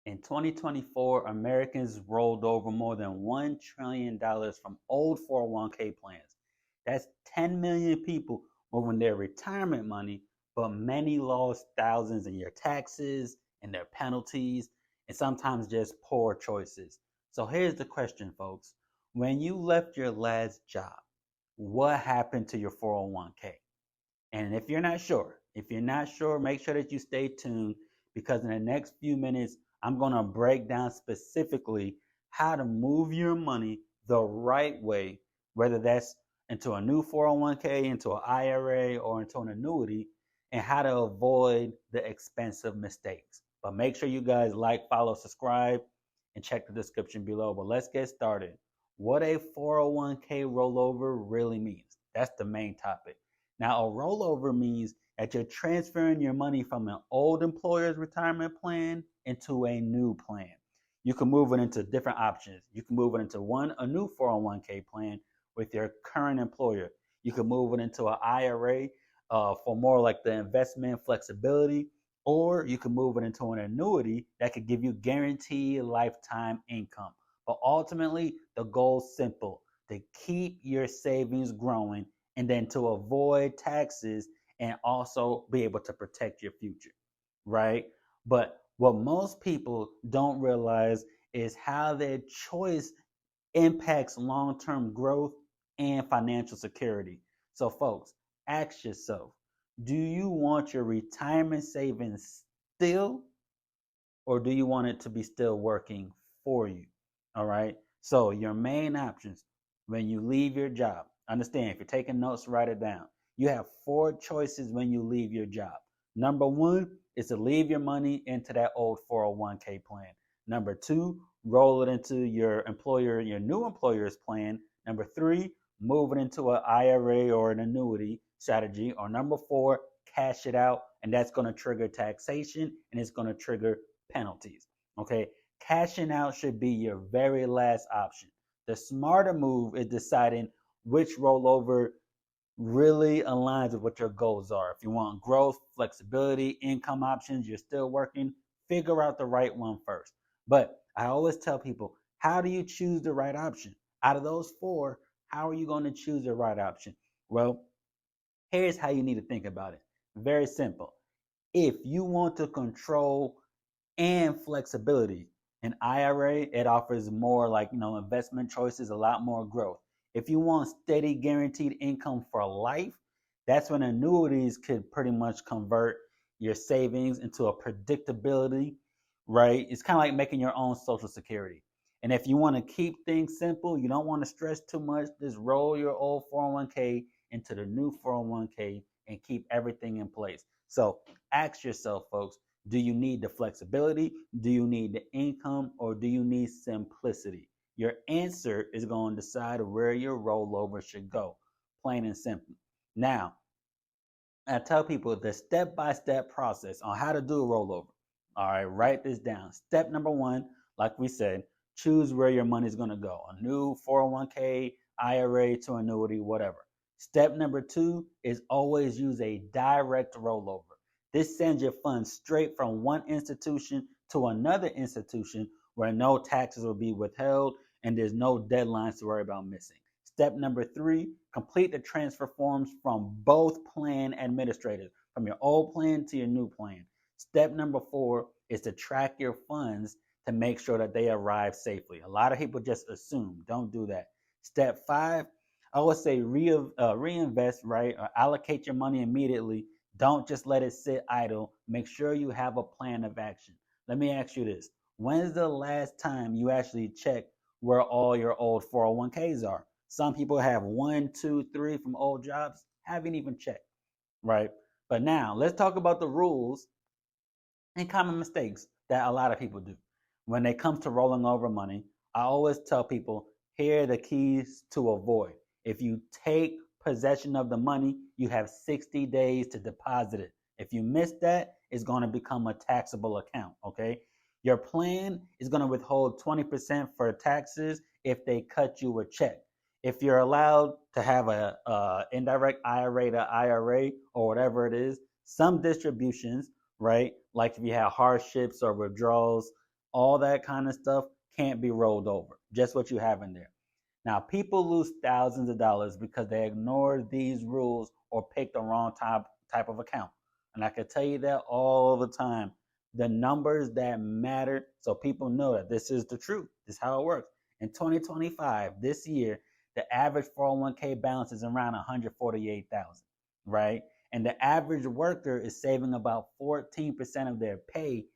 In 2024, Americans rolled over more than $1 trillion from old 401k plans. That's 10 million people moving their retirement money, but many lost thousands in your taxes and their penalties, and sometimes just poor choices. So here's the question, folks. When you left your last job, what happened to your 401k? And if you're not sure, make sure that you stay tuned because in the next few minutes, I'm going to break down specifically how to move your money the right way, whether that's into a new 401k, into an IRA, or into an annuity, and how to avoid the expensive mistakes. But make sure you guys like, follow, subscribe, and check the description below. But let's get started. What a 401k rollover really means. That's the main topic. Now, a rollover means that you're transferring your money from an old employer's retirement plan into a new plan. You can move it into different options. You can move it into a new 401k plan with your current employer. You can move it into an IRA for more like the investment flexibility, or you can move it into an annuity that could give you guaranteed lifetime income. But ultimately, the goal is simple: to keep your savings growing and then to avoid taxes and also be able to protect your future, right? But what most people don't realize is how their choice impacts long term growth and financial security. So, folks, ask yourself, do you want your retirement savings still, or do you want it to be still working for you? All right. So, your main options when you leave your job, understand if you're taking notes, write it down. You have four choices when you leave your job. Number one is to leave your money into that old 401k plan. Number two, roll it into your new employer's plan. Number three, move it into an IRA or an annuity strategy. Or number four, cash it out, and that's going to trigger taxation and it's going to trigger penalties. Okay, cashing out should be your very last option. The smarter move is deciding which rollover really aligns with what your goals are. If you want growth, flexibility, income options, you're still working, figure out the right one first. But I always tell people, how do you choose the right option? Out of those four, how are you going to choose the right option? Well, here's how you need to think about it. Very simple. If you want to control and flexibility, an IRA, it offers more like, investment choices, a lot more growth. If you want steady guaranteed income for life, that's when annuities could pretty much convert your savings into a predictability, right? It's kind of like making your own social security. And if you want to keep things simple, you don't want to stress too much, just roll your old 401k into the new 401k and keep everything in place. So ask yourself, folks, do you need the flexibility? Do you need the income? Or do you need simplicity? Your answer is going to decide where your rollover should go, plain and simple. Now, I tell people the step by step process on how to do a rollover. All right, write this down. Step number one, like we said, choose where your money is going to go: a new 401k, IRA to annuity, whatever. Step number two is always use a direct rollover. This sends your funds straight from one institution to another institution where no taxes will be withheld and there's no deadlines to worry about missing. Step number three, complete the transfer forms from both plan administrators, from your old plan to your new plan. Step number four is to track your funds to make sure that they arrive safely. A lot of people just assume, don't do that. Step five, I would say reinvest, right? Or allocate your money immediately. Don't just let it sit idle. Make sure you have a plan of action. Let me ask you this. When's the last time you actually checked where all your old 401ks are? Some people have one, two, three from old jobs, haven't even checked, right? But now let's talk about the rules and common mistakes that a lot of people do. When it comes to rolling over money, I always tell people here are the keys to avoid. If you take possession of the money, you have 60 days to deposit it. If you miss that, it's going to become a taxable account, okay? Your plan is going to withhold 20% for taxes if they cut you a check. If you're allowed to have a indirect IRA to IRA or whatever it is, some distributions, right? Like if you have hardships or withdrawals, all that kind of stuff can't be rolled over. Just what you have in there. Now, people lose thousands of dollars because they ignore these rules or pick the wrong type of account. And I can tell you that all the time. The numbers that matter, so people know that this is the truth. This is how it works. In 2025, this year, the average 401k balance is around 148,000, right? And the average worker is saving about 14% of their pay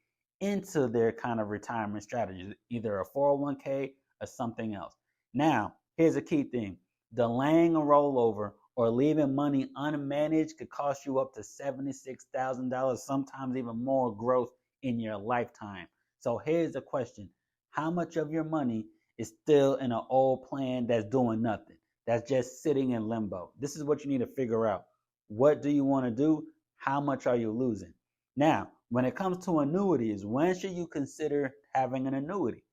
into their kind of retirement strategies, either a 401k or something else. Now, here's a key thing. Delaying a rollover or leaving money unmanaged could cost you up to $76,000, sometimes even more growth in your lifetime. So here's the question. How much of your money is still in an old plan that's doing nothing, that's just sitting in limbo? This is what you need to figure out. What do you want to do? How much are you losing? Now, when it comes to annuities, when should you consider having an annuity?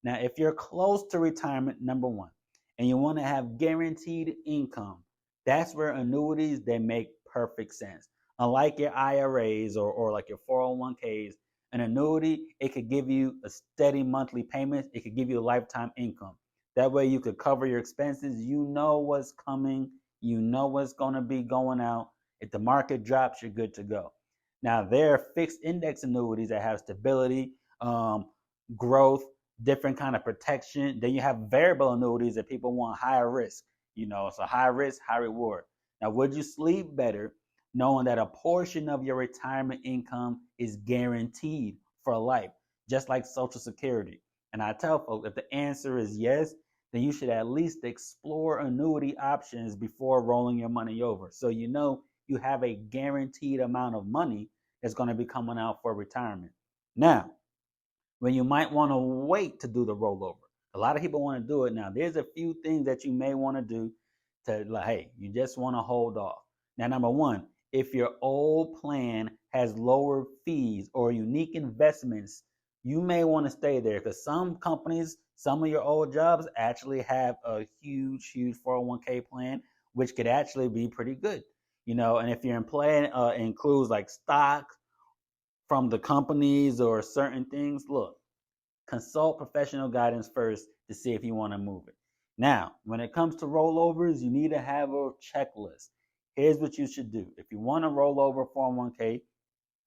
Now, if you're close to retirement, number one, and you want to have guaranteed income, that's where annuities, they make perfect sense. Unlike your IRAs or like your 401ks, an annuity, it could give you a steady monthly payment. It could give you a lifetime income. That way you could cover your expenses. You know what's coming. You know what's going to be going out. If the market drops, you're good to go. Now, there are fixed index annuities that have stability, growth, different kind of protection. Then you have variable annuities that people want higher risk. So high risk, high reward. Now, would you sleep better knowing that a portion of your retirement income is guaranteed for life, just like Social Security? And I tell folks, if the answer is yes, then you should at least explore annuity options before rolling your money over. So you have a guaranteed amount of money that's going to be coming out for retirement. Now, when you might want to wait to do the rollover. A lot of people want to do it now. There's a few things that you may want to do to, like, hey, you just want to hold off. Now, number one, if your old plan has lower fees or unique investments, you may want to stay there because some companies, some of your old jobs actually have a huge 401k plan, which could actually be pretty good. And if your plan includes like stock from the companies or certain things, look, consult professional guidance first to see if you want to move it. Now, when it comes to rollovers, you need to have a checklist. Here's what you should do. If you want to roll over 401k,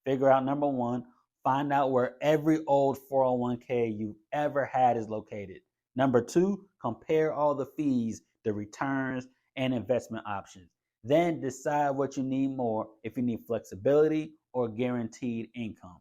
figure out number one, find out where every old 401k you've ever had is located. Number two, compare all the fees, the returns, and investment options. Then decide what you need more, if you need flexibility or guaranteed income.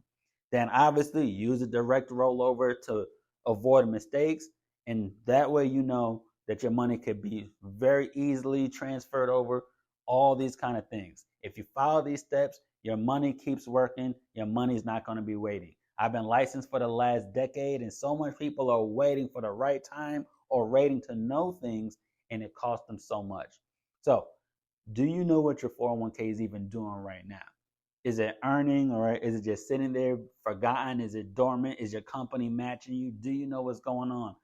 Then obviously use a direct rollover to avoid mistakes. And that way you know that your money could be very easily transferred over, all these kind of things. If you follow these steps, your money keeps working. Your money's not going to be waiting. I've been licensed for the last decade, and so much people are waiting for the right time or waiting to know things, and it costs them so much. So, do you know what your 401k is even doing right now? Is it earning, or is it just sitting there forgotten? Is it dormant? Is your company matching you? Do you know what's going on?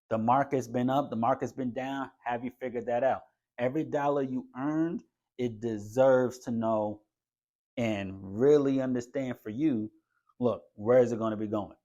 The market's been up, the market's been down. Have you figured that out? Every dollar you earned, it deserves to know and really understand for you, look, where is it going to be going?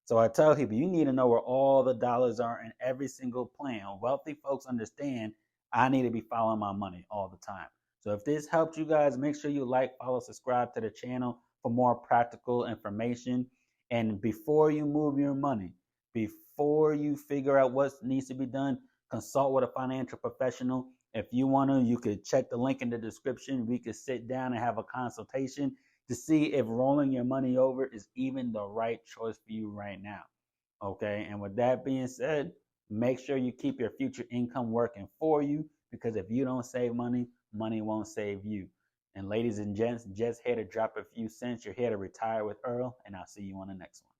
So I tell people, you need to know where all the dollars are in every single plan. Wealthy folks understand I need to be following my money all the time. So if this helped you guys, make sure you like, follow, subscribe to the channel for more practical information. And before you move your money, before you figure out what needs to be done, consult with a financial professional. If you want to, you could check the link in the description. We could sit down and have a consultation to see if rolling your money over is even the right choice for you right now. Okay, and with that being said, make sure you keep your future income working for you, because if you don't save money, money won't save you. And ladies and gents, just here to drop a few cents. You're here to retire with Earl, and I'll see you on the next one.